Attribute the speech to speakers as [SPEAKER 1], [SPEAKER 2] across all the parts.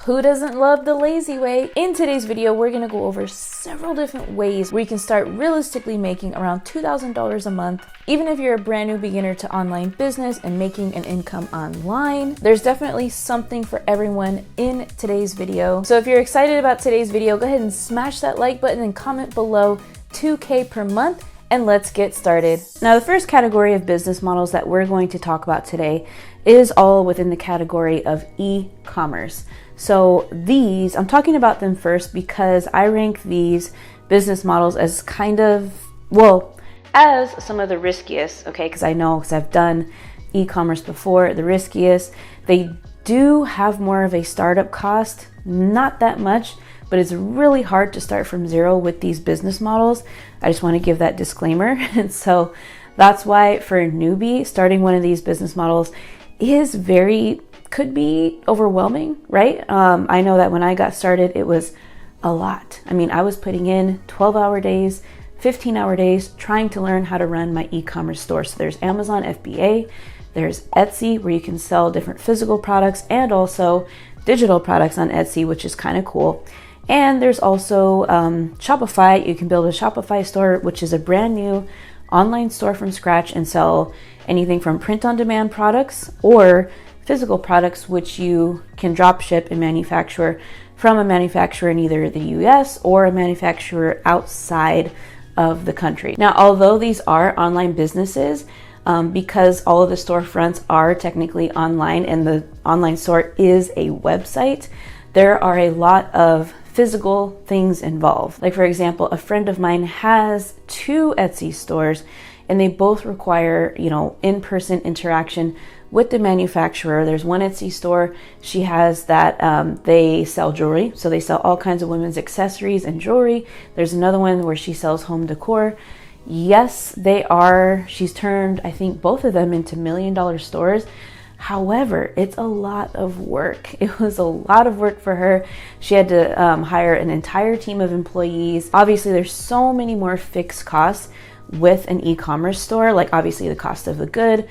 [SPEAKER 1] Who doesn't love the lazy way? In today's video, we're gonna go over several different ways where you can start realistically making around $2,000 a month. Even if you're a brand new beginner to online business and making an income online, there's definitely something for everyone in today's video. So if you're excited about today's video, go ahead and smash that like button and comment below 2K per month. And let's get started. Now, the first category of business models that we're going to talk about today is all within the category of e-commerce. So these, I'm talking about them first because I rank these business models as kind of, well, as some of the riskiest, okay? Because I've done e-commerce before, the riskiest. They do have more of a startup cost, not that much, but it's really hard to start from zero with these business models. I just want to give that disclaimer. And so that's why for a newbie, starting one of these business models is could be overwhelming, right? I know that when I got started, it was a lot. I mean, I was putting in 12-hour days, 15-hour days, trying to learn how to run my e-commerce store. So there's Amazon FBA, there's Etsy, where you can sell different physical products and also digital products on Etsy, which is kind of cool. And there's also Shopify. You can build a Shopify store, which is a brand new online store from scratch and sell anything from print-on-demand products or physical products, which you can drop ship and manufacture from a manufacturer in either the US or a manufacturer outside of the country. Now, although these are online businesses, because all of the storefronts are technically online and the online store is a website, there are a lot of physical things involved. Like, for example, a friend of mine has 2 Etsy stores and they both require, in-person interaction with the manufacturer. There's one Etsy store, she has that they sell jewelry. So they sell all kinds of women's accessories and jewelry. There's another one where she sells home decor. Yes, she's turned, I think, both of them into $1 million stores. However, it's a lot of work. It was a lot of work for her. She had to hire an entire team of employees. Obviously, there's so many more fixed costs with an e-commerce store, like obviously the cost of the good,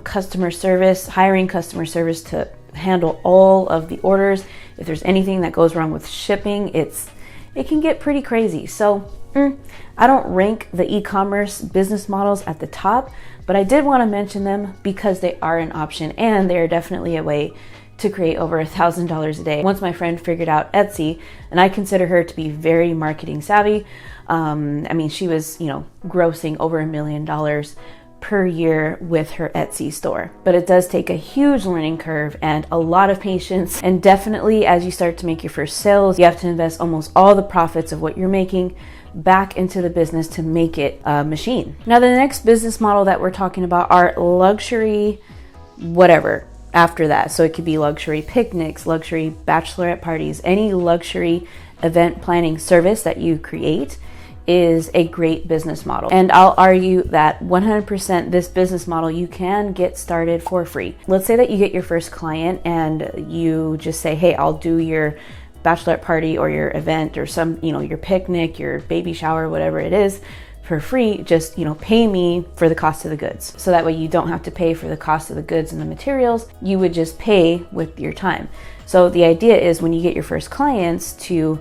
[SPEAKER 1] customer service, hiring customer service to handle all of the orders. If there's anything that goes wrong with shipping, it can get pretty crazy. So I don't rank the e-commerce business models at the top, but I did want to mention them because they are an option and they are definitely a way to create over $1,000 a day. Once my friend figured out Etsy, and I consider her to be very marketing savvy. She was, grossing over $1 million per year with her Etsy store. But it does take a huge learning curve and a lot of patience. And definitely as you start to make your first sales, you have to invest almost all the profits of what you're making back into the business to make it a machine. Now, the next business model that we're talking about are luxury whatever after that. So it could be luxury picnics, luxury bachelorette parties, any luxury event planning service that you create is a great business model. And I'll argue that 100% this business model you can get started for free. Let's say that you get your first client and you just say, hey, I'll do your bachelorette party or your event or some, your picnic, your baby shower, whatever it is, for free. Just, pay me for the cost of the goods. So that way you don't have to pay for the cost of the goods and the materials. You would just pay with your time. So the idea is when you get your first clients to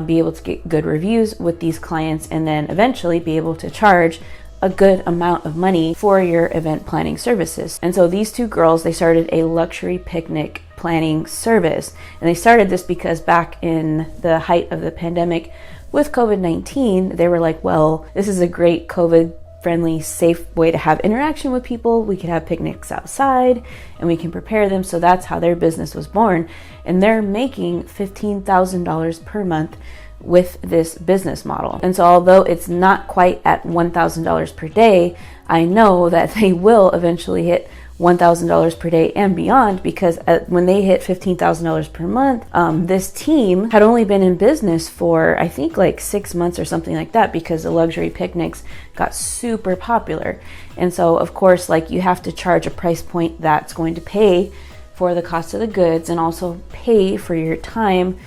[SPEAKER 1] be able to get good reviews with these clients and then eventually be able to charge a good amount of money for your event planning services. And so these 2 girls, they started a luxury picnic planning service. And they started this because back in the height of the pandemic with COVID-19, they were like, well, this is a great COVID-friendly, safe way to have interaction with people. We could have picnics outside and we can prepare them. So that's how their business was born. And they're making $15,000 per month with this business model. And so although it's not quite at $1,000 per day, I know that they will eventually hit $1,000 per day and beyond, because when they hit $15,000 per month, this team had only been in business for, I think, like 6 months or something like that, because the luxury picnics got super popular. And so, of course, like, you have to charge a price point that's going to pay for the cost of the goods and also pay for your time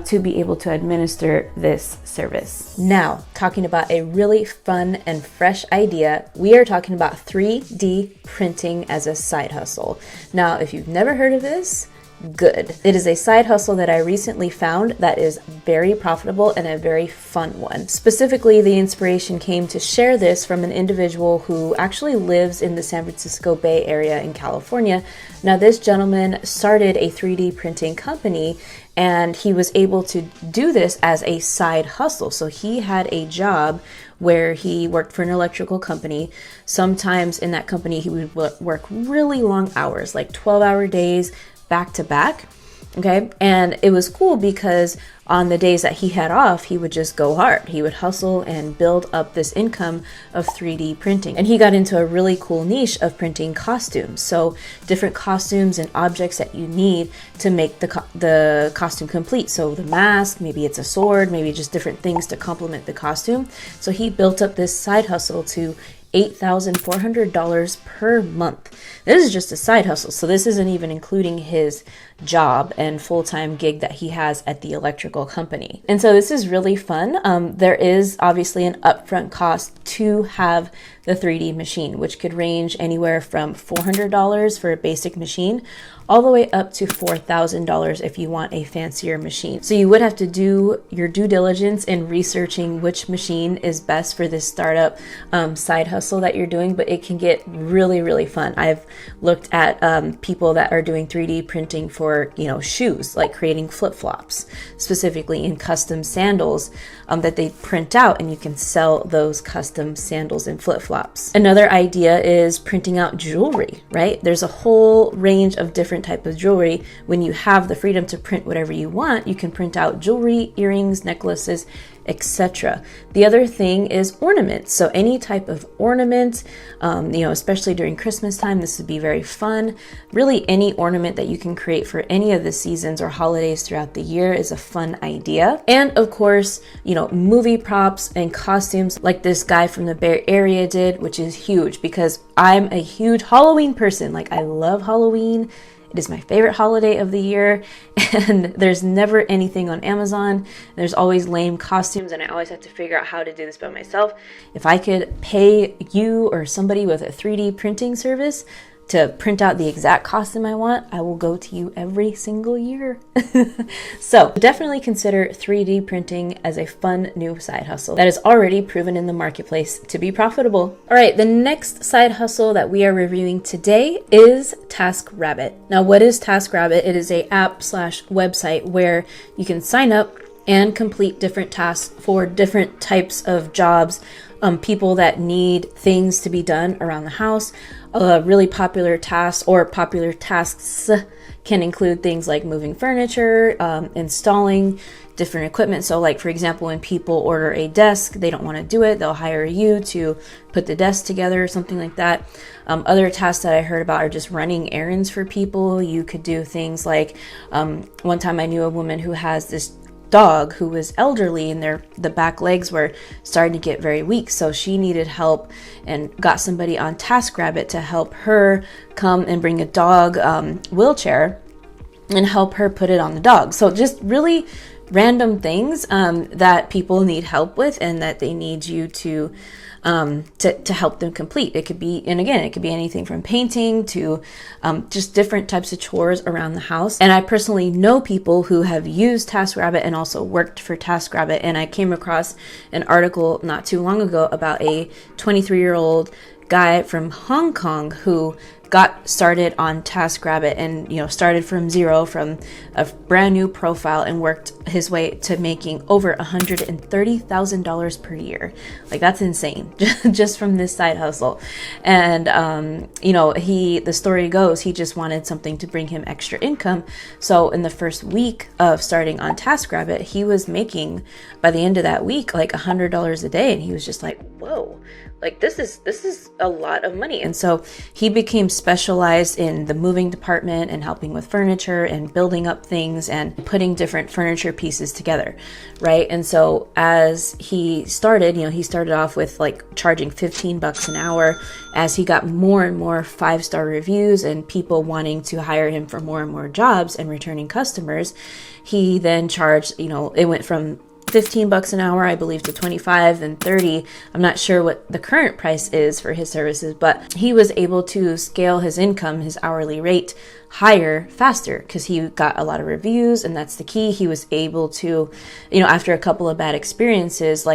[SPEAKER 1] to be able to administer this service. Now, talking about a really fun and fresh idea, we are talking about 3D printing as a side hustle. Now, if you've never heard of this, good. It is a side hustle that I recently found that is very profitable and a very fun one. Specifically, the inspiration came to share this from an individual who actually lives in the San Francisco Bay Area in California. Now, this gentleman started a 3D printing company, and he was able to do this as a side hustle. So he had a job where he worked for an electrical company. Sometimes in that company, he would work really long hours, like 12-hour days, back to back. Okay. And it was cool because on the days that he had off, he would just go hard. He would hustle and build up this income of 3D printing. And he got into a really cool niche of printing costumes. So different costumes and objects that you need to make the costume complete. So the mask, maybe it's a sword, maybe just different things to complement the costume. So he built up this side hustle to $8,400 per month. This is just a side hustle. So this isn't even including his job and full-time gig that he has at the electrical company. And so this is really fun. There is obviously an upfront cost to have the 3D machine, which could range anywhere from $400 for a basic machine all the way up to $4,000 if you want a fancier machine. So you would have to do your due diligence in researching which machine is best for this startup side hustle that you're doing, but it can get really, really fun. I've looked at people that are doing 3D printing for, shoes, like creating flip-flops, specifically in custom sandals that they print out, and you can sell those custom sandals and flip-flops. Another idea is printing out jewelry, right? There's a whole range of different type of jewelry. When you have the freedom to print whatever you want, you can print out jewelry, earrings, necklaces, etc. The other thing is ornaments. So any type of ornament, especially during Christmas time, this would be very fun. Really, any ornament that you can create for any of the seasons or holidays throughout the year is a fun idea. And of course, movie props and costumes like this guy from the Bay Area did, which is huge because I'm a huge Halloween person. Like, I love Halloween. It is my favorite holiday of the year, and there's never anything on Amazon. There's always lame costumes, and I always have to figure out how to do this by myself. If I could pay you or somebody with a 3D printing service to print out the exact costume I want, I will go to you every single year. So definitely consider 3D printing as a fun new side hustle that is already proven in the marketplace to be profitable. All right, the next side hustle that we are reviewing today is TaskRabbit. Now, what is TaskRabbit? It is an app/website where you can sign up and complete different tasks for different types of jobs, people that need things to be done around the house. Really popular tasks or popular tasks can include things like moving furniture, installing different equipment. So like, for example, when people order a desk, they don't want to do it, they'll hire you to put the desk together or something like that. Other tasks that I heard about are just running errands for people. You could do things like, one time I knew a woman who has this dog who was elderly and the back legs were starting to get very weak. So she needed help and got somebody on TaskRabbit to help her come and bring a dog wheelchair and help her put it on the dog. So just really random things that people need help with and that they need you to help them complete. It could be, and again, it could be anything from painting to just different types of chores around the house. And I personally know people who have used TaskRabbit and also worked for TaskRabbit. And I came across an article not too long ago about a 23-year-old guy from Hong Kong who got started on TaskRabbit and started from zero, from a brand new profile, and worked his way to making over $130,000 per year. Like, that's insane, just from this side hustle. And the story goes, he just wanted something to bring him extra income. So in the first week of starting on TaskRabbit, he was making, by the end of that week, like $100 a day, and he was just like, whoa. Like, this is a lot of money. And so he became specialized in the moving department and helping with furniture and building up things and putting different furniture pieces together, right? And so as he started, he started off with like charging $15 an hour. As he got more and more 5-star reviews and people wanting to hire him for more and more jobs and returning customers, he then charged, it went from $15 an hour, I believe, to 25 and 30. I'm not sure what the current price is for his services, but he was able to scale his income, his hourly rate, higher faster because he got a lot of reviews, and that's the key. He was able to, after a couple of bad experiences,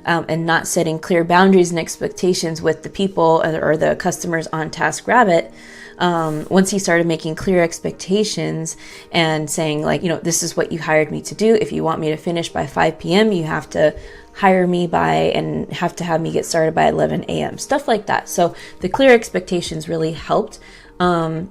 [SPEAKER 1] and not setting clear boundaries and expectations with the people or the customers on TaskRabbit. Once he started making clear expectations and saying this is what you hired me to do. If you want me to finish by 5 p.m., you have to hire me by and have to have me get started by 11 a.m., stuff like that. So the clear expectations really helped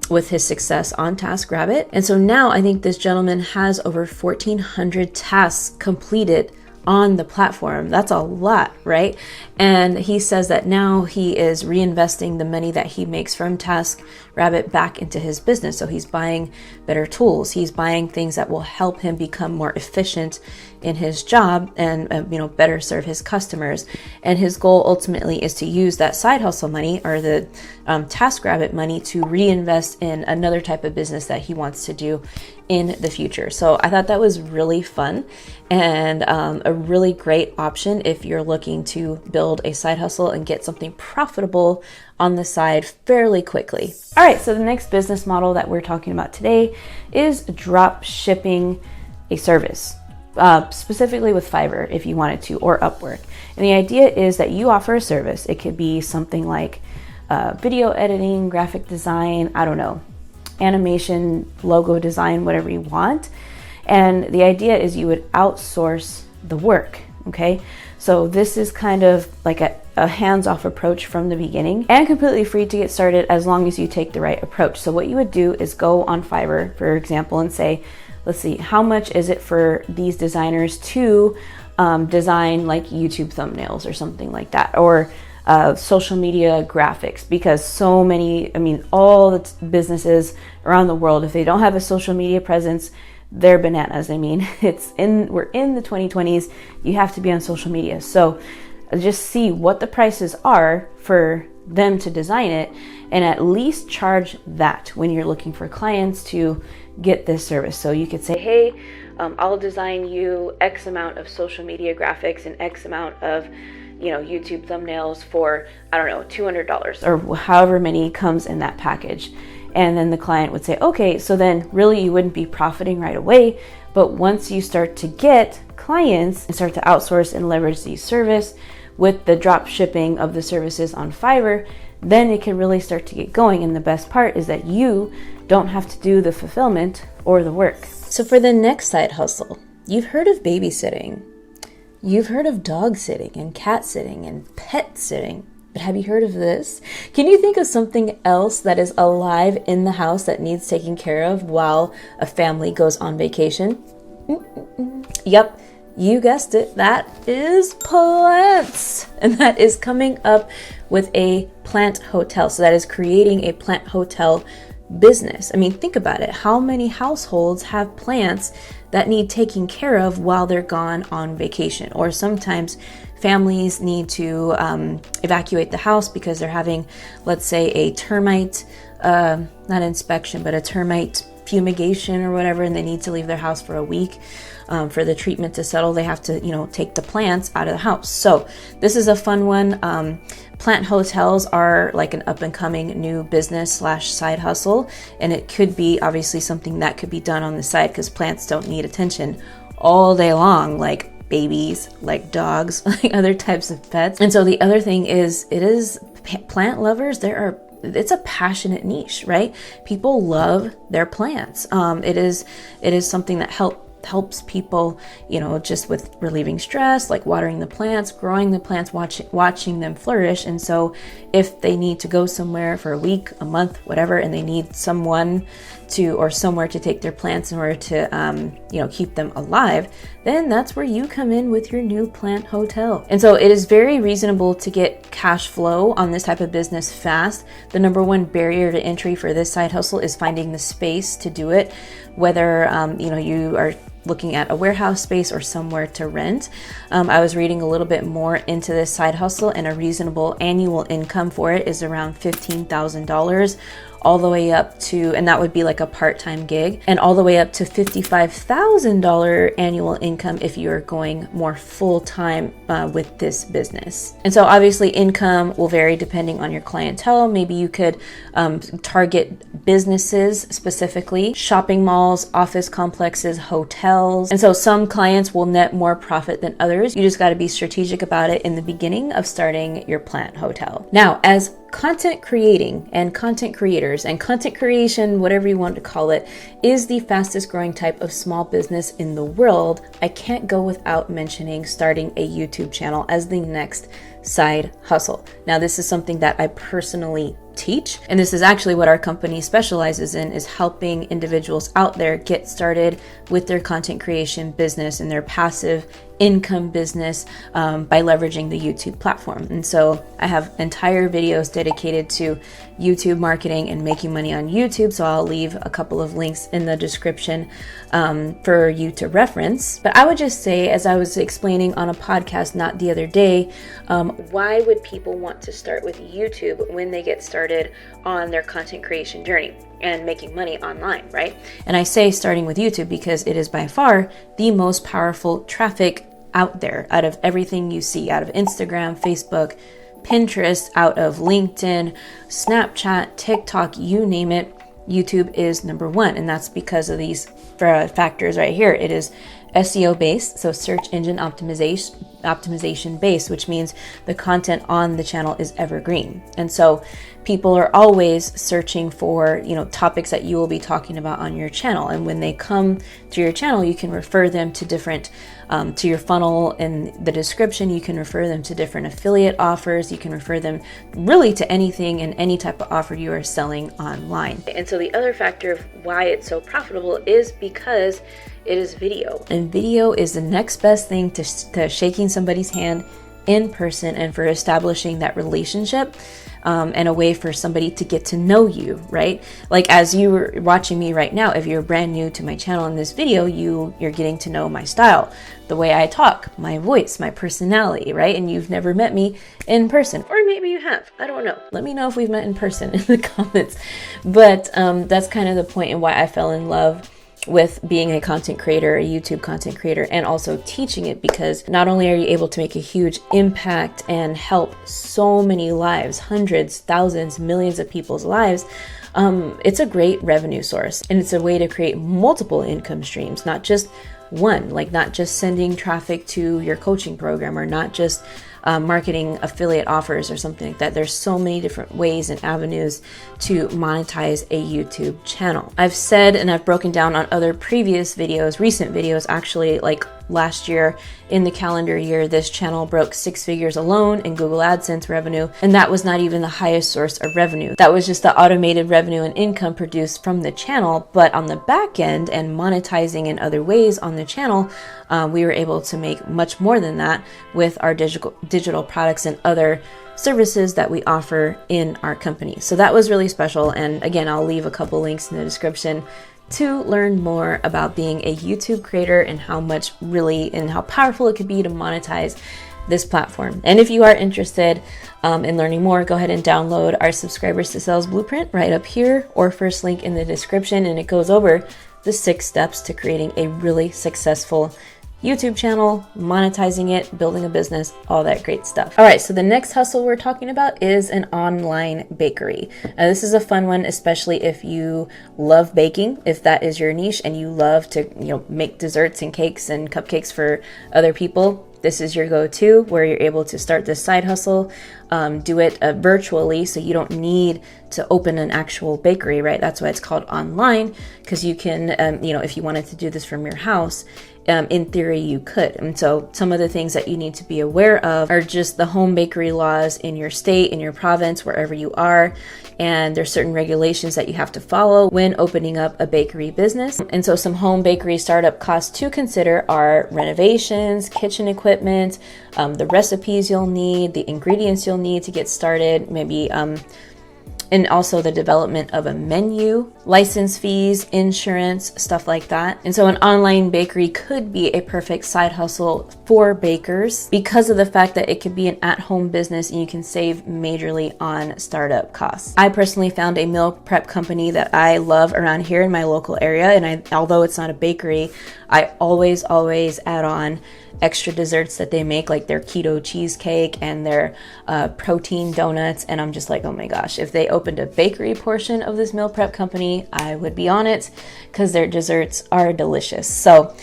[SPEAKER 1] with his success on TaskRabbit. And so now I think this gentleman has over 1,400 tasks completed on the platform. That's a lot, right? And he says that now he is reinvesting the money that he makes from TaskRabbit back into his business. So he's buying better tools. He's buying things that will help him become more efficient in his job and better serve his customers. And his goal ultimately is to use that side hustle money or the TaskRabbit money to reinvest in another type of business that he wants to do in the future. So I thought that was really fun and a really great option if you're looking to build a side hustle and get something profitable on the side fairly quickly. All right, so the next business model that we're talking about today is drop shipping a service. Specifically with Fiverr if you wanted to, or Upwork. And the idea is that you offer a service. It could be something like video editing, graphic design, animation, logo design, whatever you want. And the idea is you would outsource the work, okay? So this is kind of like a hands-off approach from the beginning and completely free to get started as long as you take the right approach. So what you would do is go on Fiverr, for example, and say, let's see, how much is it for these designers to design like YouTube thumbnails or something like that, or social media graphics, because so many, all the businesses around the world, if they don't have a social media presence, they're bananas. We're in the 2020s, you have to be on social media. So just see what the prices are for them to design it and at least charge that when you're looking for clients to get this service. So you could say, hey, I'll design you X amount of social media graphics and X amount of YouTube thumbnails for $200 or however many comes in that package. And then the client would say, okay, so then really you wouldn't be profiting right away, but once you start to get clients and start to outsource and leverage these service with the drop shipping of the services on Fiverr, then it can really start to get going. And the best part is that you don't have to do the fulfillment or the work. So for the next side hustle, you've heard of babysitting. You've heard of dog sitting and cat sitting and pet sitting. But have you heard of this? Can you think of something else that is alive in the house that needs taking care of while a family goes on vacation? Yep, you guessed it. That is plants. And that is coming up with a plant hotel. So that is creating a plant hotel business. Think about it. How many households have plants that need taking care of while they're gone on vacation? Or sometimes families need to evacuate the house because they're having, let's say, a termite, not inspection, but a termite fumigation or whatever, and they need to leave their house for a week for the treatment to settle. They have to, take the plants out of the house. So this is a fun one. Plant hotels are like an up and coming new business / side hustle. And it could be obviously something that could be done on the side because plants don't need attention all day long, like babies, like dogs, like other types of pets. And so the other thing is, plant lovers, it's a passionate niche, right? People love their plants. It is something that helps people, just with relieving stress, like watering the plants, growing the plants, watching them flourish. And so if they need to go somewhere for a week, a month, whatever, and they need someone or somewhere to take their plants in order to, keep them alive, then that's where you come in with your new plant hotel. And so it is very reasonable to get cash flow on this type of business fast. The number one barrier to entry for this side hustle is finding the space to do it, whether, you are looking at a warehouse space or somewhere to rent. I was reading a little bit more into this side hustle, and a reasonable annual income for it is around $15,000 all the way up to, and that would be like a part-time gig, and all the way up to $55,000 annual income if you're going more full-time with this business. And so obviously income will vary depending on your clientele. Maybe you could target businesses specifically, shopping malls, office complexes, hotels. And so some clients will net more profit than others. You just got to be strategic about it in the beginning of starting your plant hotel. Now, as content creating and content creators and content creation, whatever you want to call it, is the fastest growing type of small business in the world, I can't go without mentioning starting a YouTube channel as the next side hustle. Now, this is something that I personally teach, and this is actually what our company specializes in, is helping individuals out there get started with their content creation business and their passive income business by leveraging the YouTube platform. And so I have entire videos dedicated to YouTube marketing and making money on YouTube. So I'll leave a couple of links in the description for you to reference. But I would just say, as I was explaining on a podcast not the other day, why would people want to start with YouTube when they get started on their content creation journey and making money online, right? And I say starting with YouTube because it is by far the most powerful traffic out there, out of everything you see, out of Instagram, Facebook, Pinterest, out of LinkedIn, Snapchat, TikTok, you name it. YouTube is number one, and that's because of these factors right here. It is SEO based, so search engine optimization based, which means the content on the channel is evergreen. And so people are always searching for, topics that you will be talking about on your channel. And when they come to your channel, you can refer them to different, to your funnel in the description. You can refer them to different affiliate offers. You can refer them really to anything and any type of offer you are selling online. And so the other factor of why it's so profitable is because it is video. And video is the next best thing to shaking somebody's hand in person and for establishing that relationship and a way for somebody to get to know you, right? Like as you were watching me right now, if you're brand new to my channel in this video, you're getting to know my style, the way I talk, my voice, my personality, right? And you've never met me in person, or maybe you have, I don't know. Let me know if we've met in person in the comments. But that's kind of the point and why I fell in love with being a content creator, a YouTube content creator, and also teaching it, because not only are you able to make a huge impact and help so many lives, hundreds, thousands, millions of people's lives, it's a great revenue source, and it's a way to create multiple income streams, not just one, like not just sending traffic to your coaching program or not just marketing affiliate offers or something like that. There's so many different ways and avenues to monetize a YouTube channel. I've said, and I've broken down on other previous videos, recent videos actually, like last year in the calendar year, this channel broke 6 figures alone in Google AdSense revenue. And that was not even the highest source of revenue. That was just the automated revenue and income produced from the channel. But on the back end and monetizing in other ways on the channel, we were able to make much more than that with our digital products and other services that we offer in our company. So that was really special. And again, I'll leave a couple links in the description to learn more about being a YouTube creator and how powerful it could be to monetize this platform. And if you are interested in learning more, go ahead and download our Subscribers to Sales Blueprint right up here, or first link in the description, and it goes over the 6 steps to creating a really successful YouTube channel, monetizing it, building a business, all that great stuff. All right, so the next hustle we're talking about is an online bakery. This is a fun one, especially if you love baking, if that is your niche and you love to, make desserts and cakes and cupcakes for other people. This is your go-to, where you're able to start this side hustle, do it virtually, so you don't need to open an actual bakery, right? That's why it's called online, because you can, if you wanted to do this from your house, in theory you could. And so some of the things that you need to be aware of are just the home bakery laws in your state, in your province, wherever you are. And there's certain regulations that you have to follow when opening up a bakery business. And so some home bakery startup costs to consider are renovations, kitchen equipment, the recipes you'll need, the ingredients you'll need to get started, maybe and also the development of a menu, license fees, insurance, stuff like that. And so an online bakery could be a perfect side hustle for bakers because of the fact that it could be an at-home business and you can save majorly on startup costs. I personally found a meal prep company that I love around here in my local area, and although it's not a bakery, I always add on extra desserts that they make, like their keto cheesecake and their protein donuts. And I'm just like, oh my gosh, if they opened a bakery portion of this meal prep company, I would be on it because their desserts are delicious. So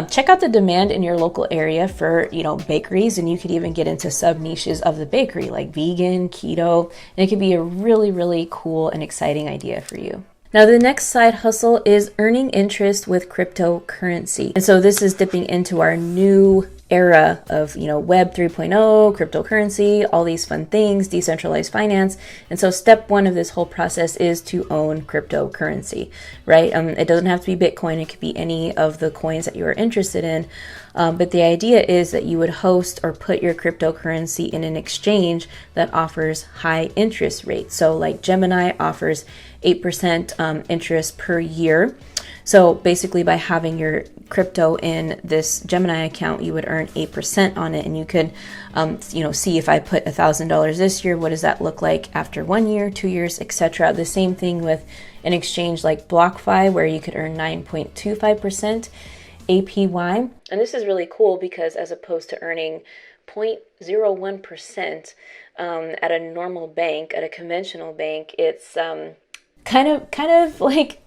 [SPEAKER 1] check out the demand in your local area for, bakeries, and you could even get into sub niches of the bakery like vegan, keto, and it could be a really, really cool and exciting idea for you. Now, the next side hustle is earning interest with cryptocurrency. And so this is dipping into our new era of, Web 3.0, cryptocurrency, all these fun things, decentralized finance. And so step one of this whole process is to own cryptocurrency, right? It doesn't have to be Bitcoin. It could be any of the coins that you are interested in. But the idea is that you would host or put your cryptocurrency in an exchange that offers high interest rates. So like Gemini offers 8% interest per year. So basically by having your crypto in this Gemini account, you would earn 8% on it. And you could, see if I put $1,000 this year, what does that look like after 1 year, 2 years, etc. The same thing with an exchange like BlockFi, where you could earn 9.25% APY. And this is really cool because as opposed to earning 0.01% at a normal bank, at a conventional bank, it's kind of like,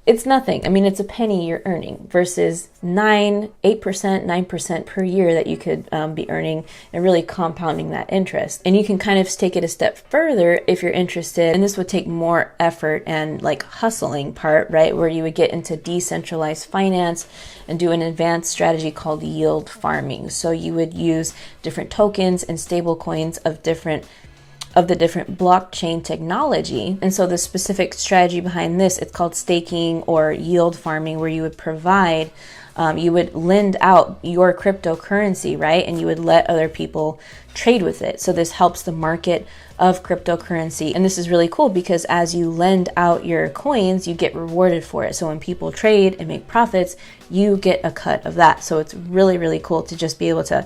[SPEAKER 1] it's nothing. I mean, it's a penny you're earning versus 8%, 9% per year that you could be earning and really compounding that interest. And you can kind of take it a step further if you're interested. And this would take more effort and like hustling part, right? Where you would get into decentralized finance and do an advanced strategy called yield farming. So you would use different tokens and stable coins of the different blockchain technology. And so the specific strategy behind this, it's called staking or yield farming, where you would provide, you would lend out your cryptocurrency, right? And you would let other people trade with it. So this helps the market of cryptocurrency. And this is really cool because as you lend out your coins, you get rewarded for it. So when people trade and make profits, you get a cut of that. So it's really, really cool to just be able to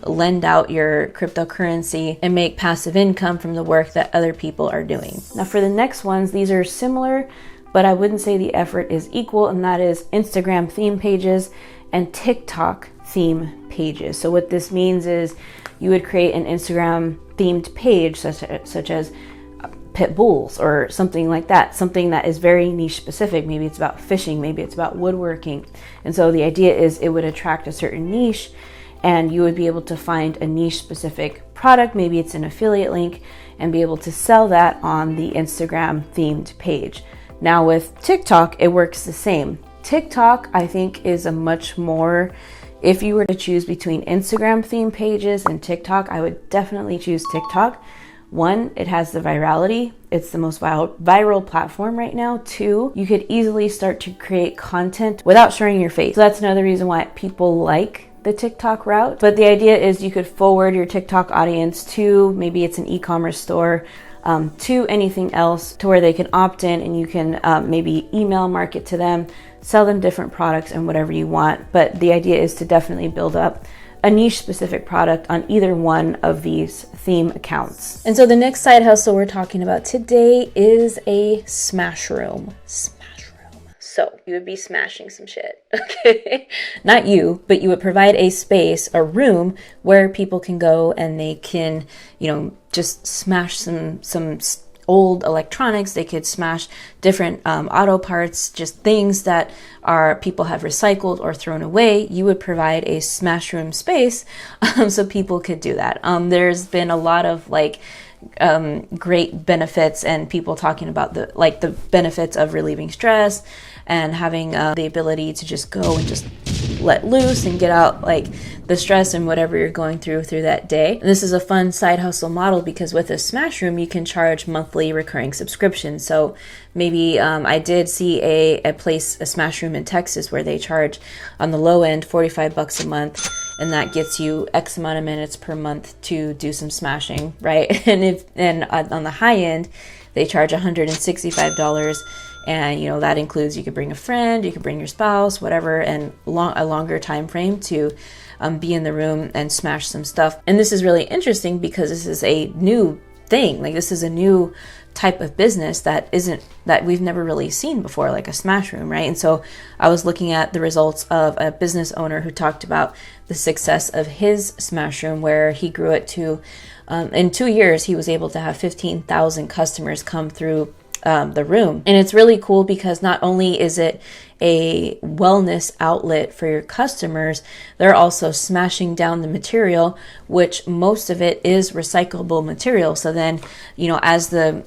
[SPEAKER 1] lend out your cryptocurrency and make passive income from the work that other people are doing. Now for the next ones, these are similar, but I wouldn't say the effort is equal, and that is Instagram theme pages and TikTok theme pages. So what this means is you would create an Instagram themed page such as pit bulls or something like that, something that is very niche specific. Maybe it's about fishing, maybe it's about woodworking. And so the idea is it would attract a certain niche, and you would be able to find a niche specific product, maybe it's an affiliate link, and be able to sell that on the Instagram themed page. Now with TikTok, it works the same. TikTok, I think, is a much more, if you were to choose between Instagram theme pages and TikTok, I would definitely choose TikTok. One, it has the virality. It's the most viral platform right now. Two, you could easily start to create content without showing your face. So that's another reason why people like the TikTok route. But the idea is you could forward your TikTok audience to, maybe it's an e-commerce store, to anything else, to where they can opt in, and you can maybe email market to them, sell them different products and whatever you want. But the idea is to definitely build up a niche specific product on either one of these theme accounts. And so the next side hustle we're talking about today is a smash room. So you would be smashing some shit, okay? Not you, but you would provide a space, a room where people can go and they can, just smash some old electronics. They could smash different auto parts, just things that people have recycled or thrown away. You would provide a smash room space so people could do that. There's been a lot of great benefits and people talking about the benefits of relieving stress and having the ability to just go and just let loose and get out the stress and whatever you're going through that day. And this is a fun side hustle model because with a smash room, you can charge monthly recurring subscriptions. So maybe I did see a smash room in Texas where they charge on the low end $45 a month, and that gets you X amount of minutes per month to do some smashing, right? And on the high end, they charge $165. And, you know, that includes, you could bring a friend, you could bring your spouse, whatever, and a longer time frame to be in the room and smash some stuff. And this is really interesting because this is a new thing. Like, this is a new type of business that we've never really seen before, like a smash room, right? And so I was looking at the results of a business owner who talked about the success of his smash room, where he grew it to, in 2 years, he was able to have 15,000 customers come through the room. And it's really cool because not only is it a wellness outlet for your customers, they're also smashing down the material, which most of it is recyclable material. So then, you know, as the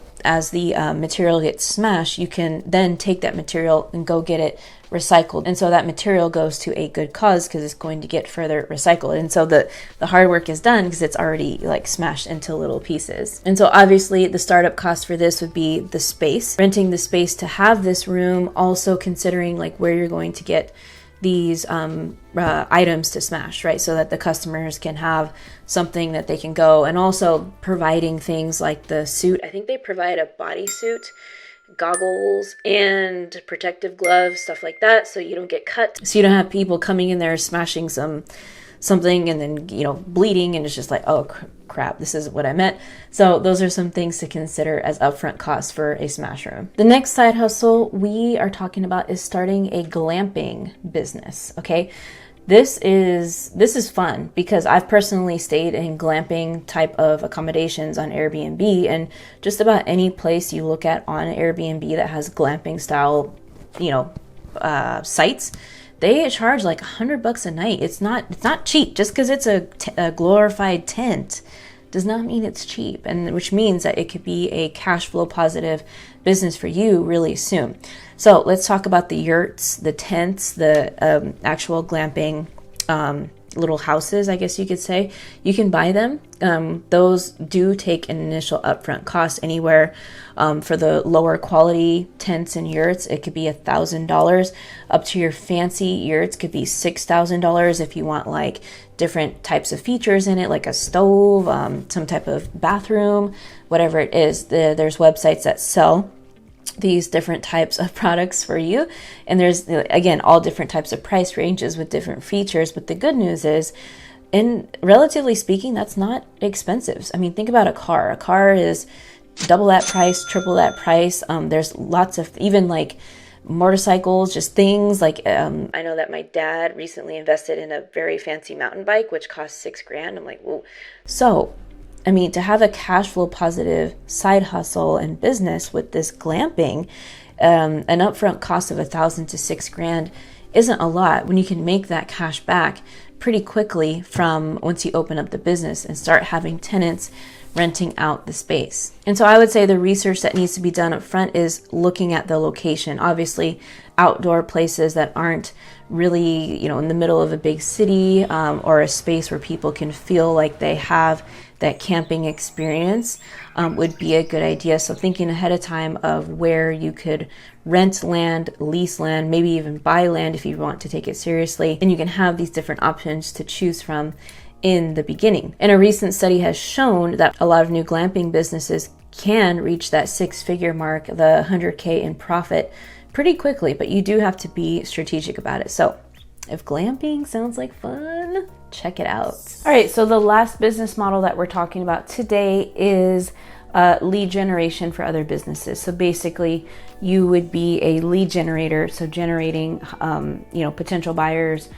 [SPEAKER 1] material gets smashed, you can then take that material and go get it recycled. And so that material goes to a good cause because it's going to get further recycled. And so the hard work is done because it's already like smashed into little pieces. And so obviously the startup cost for this would be the space, renting the space to have this room, also considering like where you're going to get these items to smash, right? So that the customers can have something that they can go, and also providing things like the suit. I think they provide a bodysuit, goggles, and protective gloves, stuff like that, so you don't get cut. So you don't have people coming in there smashing something and then, you know, bleeding, and it's just like, oh crap, this isn't what I meant. So those are some things to consider as upfront costs for a smash room. The next side hustle we are talking about is starting a glamping business. Okay, this is fun because I've personally stayed in glamping type of accommodations on Airbnb, and just about any place you look at on Airbnb that has glamping style, you know, sites, they charge like $100 a night. It's not cheap. Just because it's a glorified tent does not mean it's cheap, and which means that it could be a cash flow positive business for you really soon. So let's talk about the yurts, the tents, the actual glamping little houses, I guess you could say. You can buy them. Those do take an initial upfront cost, anywhere for the lower quality tents and yurts, it could be $1,000. Up to your fancy yurts could be $6,000 if you want like different types of features in it, like a stove, some type of bathroom, whatever it is. There's websites that sell these different types of products for you, and there's, again, all different types of price ranges with different features. But the good news is, and relatively speaking, that's not expensive. I mean, think about a car. A car is double that price, triple that price. There's lots of, even like motorcycles, just things like, I know that my dad recently invested in a very fancy mountain bike, which cost $6,000. I'm like, whoa. So I mean, to have a cash flow positive side hustle and business with this glamping, an upfront cost of $1,000 to $6,000 isn't a lot when you can make that cash back pretty quickly from once you open up the business and start having tenants renting out the space. And so I would say the research that needs to be done up front is looking at the location. Obviously, outdoor places that aren't really, you know, in the middle of a big city, or a space where people can feel like they have that camping experience would be a good idea. So thinking ahead of time of where you could rent land, lease land, maybe even buy land if you want to take it seriously. And you can have these different options to choose from in the beginning. And a recent study has shown that a lot of new glamping businesses can reach that six-figure mark, the 100K in profit pretty quickly, but you do have to be strategic about it. So if glamping sounds like fun, check it out. All right, so the last business model that we're talking about today is lead generation for other businesses. So basically, you would be a lead generator, so generating potential buyers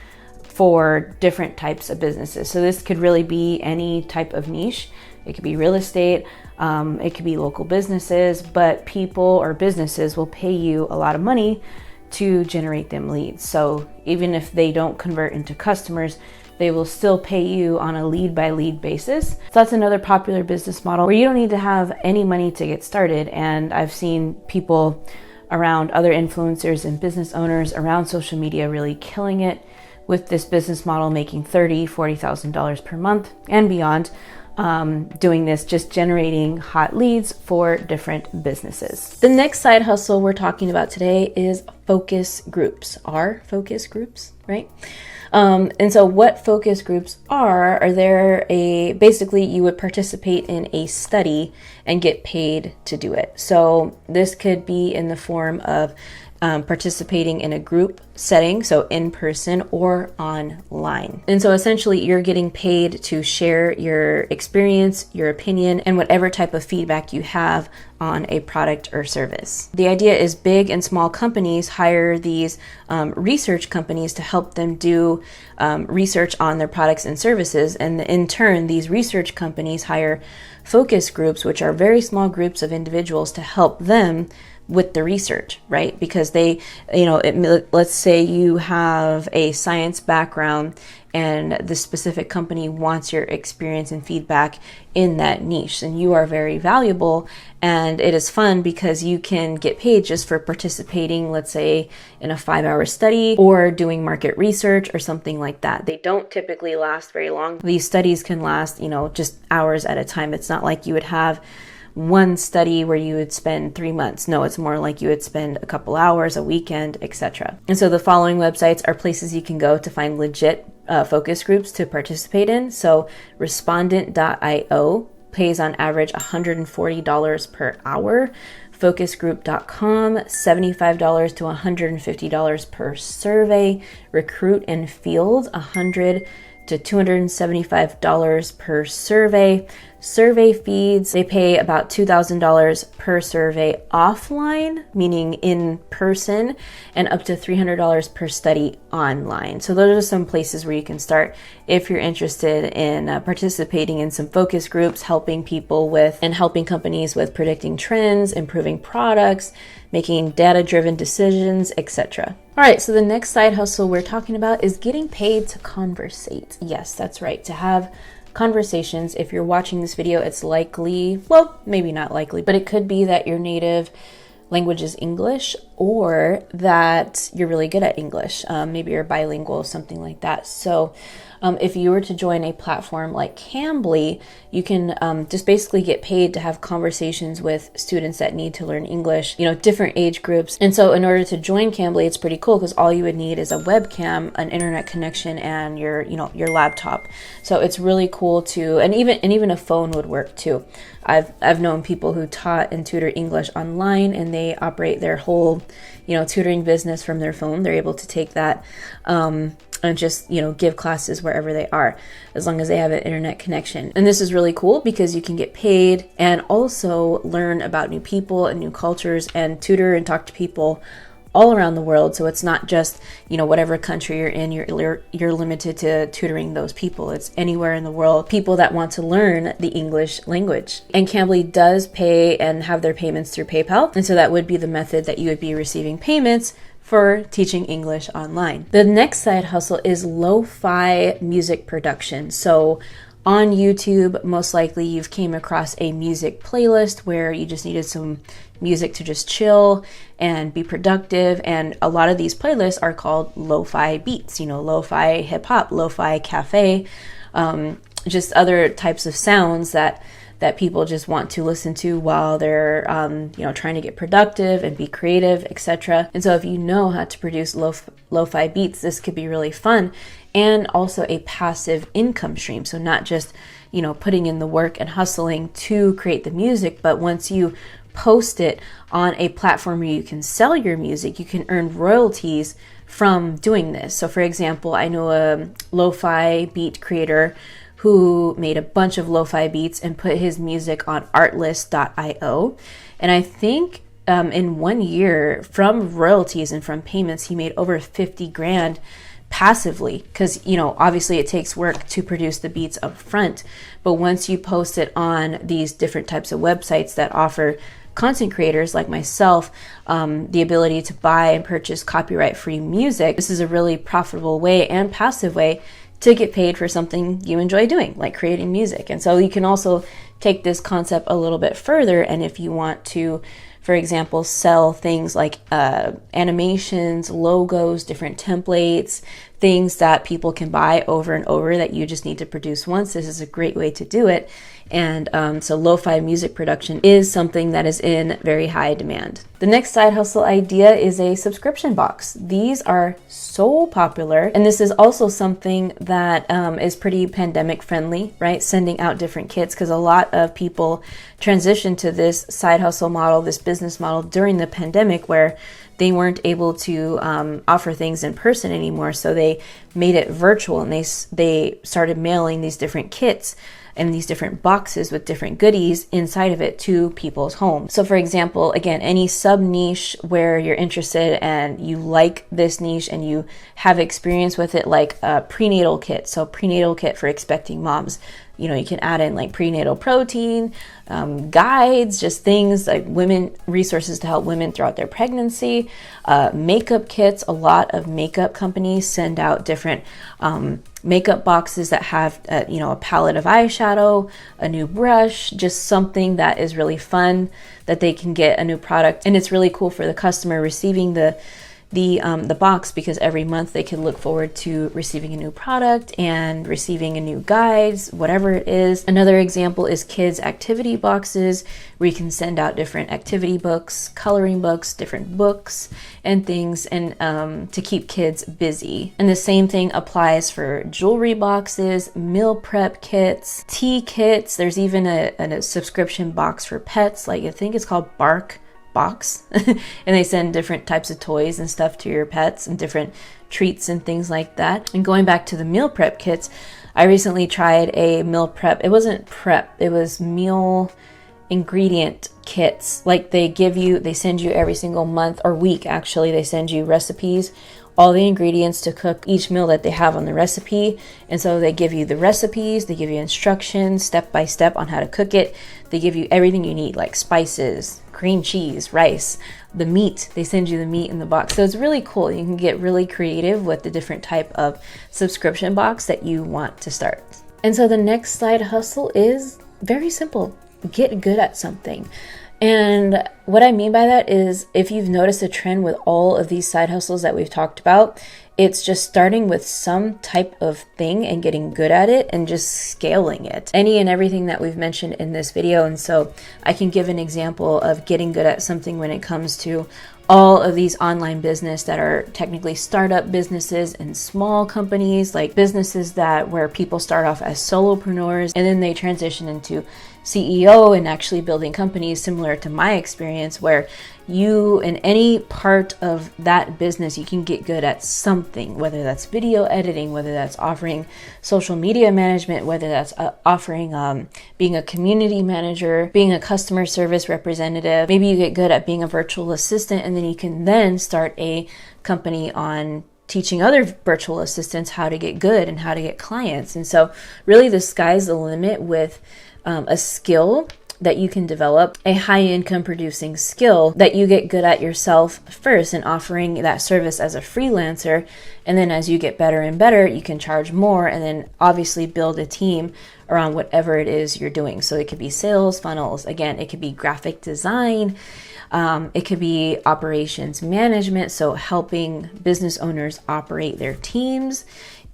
[SPEAKER 1] for different types of businesses. So this could really be any type of niche. It could be real estate, it could be local businesses, but people or businesses will pay you a lot of money to generate them leads. So even if they don't convert into customers, they will still pay you on a lead by lead basis. So that's another popular business model where you don't need to have any money to get started. And I've seen people around, other influencers and business owners around social media really killing it with this business model, making $30,000, $40,000 per month and beyond. doing this, just generating hot leads for different businesses. The next side hustle we're talking about today is focus groups. Are focus groups, right? And so what focus groups are basically you would participate in a study and get paid to do it. So this could be in the form of participating in a group setting, so in person or online. And so essentially you're getting paid to share your experience, your opinion, and whatever type of feedback you have on a product or service. The idea is big and small companies hire these research companies to help them do research on their products and services. And in turn, these research companies hire focus groups, which are very small groups of individuals to help them with the research, right? Because they, let's say you have a science background and the specific company wants your experience and feedback in that niche, and you are very valuable. And it is fun because you can get paid just for participating, let's say in a 5-hour study or doing market research or something like that. They don't typically last very long. These studies can last, just hours at a time. It's not like you would have one study where you would spend 3 months. No, it's more like you would spend a couple hours, a weekend, etc. And so the following websites are places you can go to find legit focus groups to participate in. So respondent.io pays on average $140 per hour. Focusgroup.com, $75 to $150 per survey. Recruit and Field, $100 to $275 per survey. Survey feeds, they pay about $2,000 per survey offline, meaning in person, and up to $300 per study online. So those are some places where you can start if you're interested in participating in some focus groups, helping companies with predicting trends, improving products, making data-driven decisions, etc. All right, so the next side hustle we're talking about is getting paid to conversate. Yes, that's right, to have conversations. If you're watching this video, it's likely, well, maybe not likely, but it could be that your native language is English or that you're really good at English. Maybe you're bilingual, something like that. So if you were to join a platform like Cambly, you can just basically get paid to have conversations with students that need to learn English, different age groups. And so in order to join Cambly, it's pretty cool because all you would need is a webcam, an internet connection, and your laptop. So it's really cool and even a phone would work too. I've known people who taught and tutor English online, and they operate their whole, tutoring business from their phone. They're able to take that and just, give classes wherever they are, as long as they have an internet connection. And this is really cool because you can get paid and also learn about new people and new cultures and tutor and talk to people all around the world. So it's not just, whatever country you're in, you're limited to tutoring those people. It's anywhere in the world, people that want to learn the English language. And Cambly does pay and have their payments through PayPal. And so that would be the method that you would be receiving payments for teaching English online. The next side hustle is lo-fi music production. So on YouTube, most likely you've came across a music playlist where you just needed some music to just chill and be productive. And a lot of these playlists are called lo-fi beats, lo-fi hip hop, lo-fi cafe, just other types of sounds that people just want to listen to while they're, trying to get productive and be creative, etc. And so if you know how to produce lo-fi beats, this could be really fun and also a passive income stream. So not just, putting in the work and hustling to create the music, but once you post it on a platform where you can sell your music, you can earn royalties from doing this. So for example, I know a lo-fi beat creator who made a bunch of lo-fi beats and put his music on artlist.io. And I think in 1 year, from royalties and from payments, he made over 50 grand passively, because obviously it takes work to produce the beats up front, but once you post it on these different types of websites that offer content creators like myself the ability to buy and purchase copyright-free music, this is a really profitable way and passive way to get paid for something you enjoy doing, like creating music. And so you can also take this concept a little bit further, and if you want to, for example, sell things like animations, logos, different templates, things that people can buy over and over that you just need to produce once. This is a great way to do it. And so lo-fi music production is something that is in very high demand. The next side hustle idea is a subscription box. These are so popular, and this is also something that is pretty pandemic friendly, right? Sending out different kits, because a lot of people transitioned to this side hustle model, this business model during the pandemic, where they weren't able to offer things in person anymore. So they made it virtual, and they started mailing these different kits and these different boxes with different goodies inside of it to people's homes. So for example, again, any sub niche where you're interested and you like this niche and you have experience with it, like a prenatal kit. So prenatal kit for expecting moms. You know, you can add in like prenatal protein, guides, just things like resources to help women throughout their pregnancy, makeup kits. A lot of makeup companies send out different makeup boxes that have, a palette of eyeshadow, a new brush, just something that is really fun that they can get a new product. And it's really cool for the customer receiving the box, because every month they can look forward to receiving a new product and receiving a new guides, whatever it is. Another example is kids activity boxes, where you can send out different activity books, coloring books, different books and things, and to keep kids busy. And the same thing applies for jewelry boxes, meal prep kits, tea kits. There's even a subscription box for pets, like I think it's called Bark Box, and they send different types of toys and stuff to your pets and different treats and things like that. And going back to the meal prep kits, I recently tried a meal prep. It wasn't prep, it was meal ingredient kits. Like they send you every single month or week, actually, they send you recipes, all the ingredients to cook each meal that they have on the recipe. And so they give you the recipes, they give you instructions step by step on how to cook it. They give you everything you need, like spices, cream cheese, rice, the meat. They send you the meat in the box. So it's really cool. You can get really creative with the different type of subscription box that you want to start. And so the next side hustle is very simple. Get good at something. And what I mean by that is, if you've noticed a trend with all of these side hustles that we've talked about, it's just starting with some type of thing and getting good at it and just scaling it. Any and everything that we've mentioned in this video. And so I can give an example of getting good at something when it comes to all of these online business that are technically startup businesses and small companies, like businesses where people start off as solopreneurs and then they transition into CEO and actually building companies, similar to my experience, where you, in any part of that business, you can get good at something, whether that's video editing, whether that's offering social media management, whether that's offering being a community manager, being a customer service representative. Maybe you get good at being a virtual assistant, and then you can then start a company on teaching other virtual assistants how to get good and how to get clients. And so really the sky's the limit with a skill that you can develop, a high income producing skill that you get good at yourself first, and offering that service as a freelancer. And then as you get better and better, you can charge more, and then obviously build a team around whatever it is you're doing. So it could be sales funnels. Again, it could be graphic design. It could be operations management. So helping business owners operate their teams.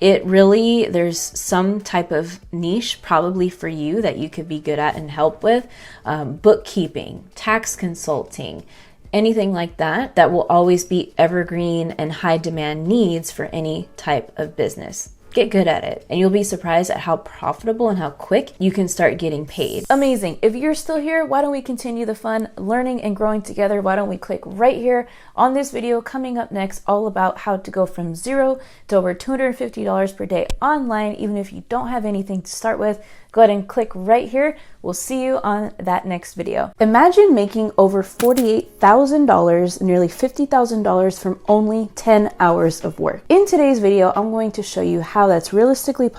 [SPEAKER 1] There's some type of niche probably for you that you could be good at and help with. Bookkeeping, tax consulting, anything like that will always be evergreen and high demand needs for any type of business. Get good at it, and you'll be surprised at how profitable and how quick you can start getting paid. Amazing. If you're still here, why don't we continue the fun learning and growing together? Why don't we click right here on this video coming up next, all about how to go from zero to over $250 per day online, even if you don't have anything to start with. Go ahead and click right here. We'll see you on that next video. Imagine making over $48,000, nearly $50,000 from only 10 hours of work. In today's video, I'm going to show you how that's realistically possible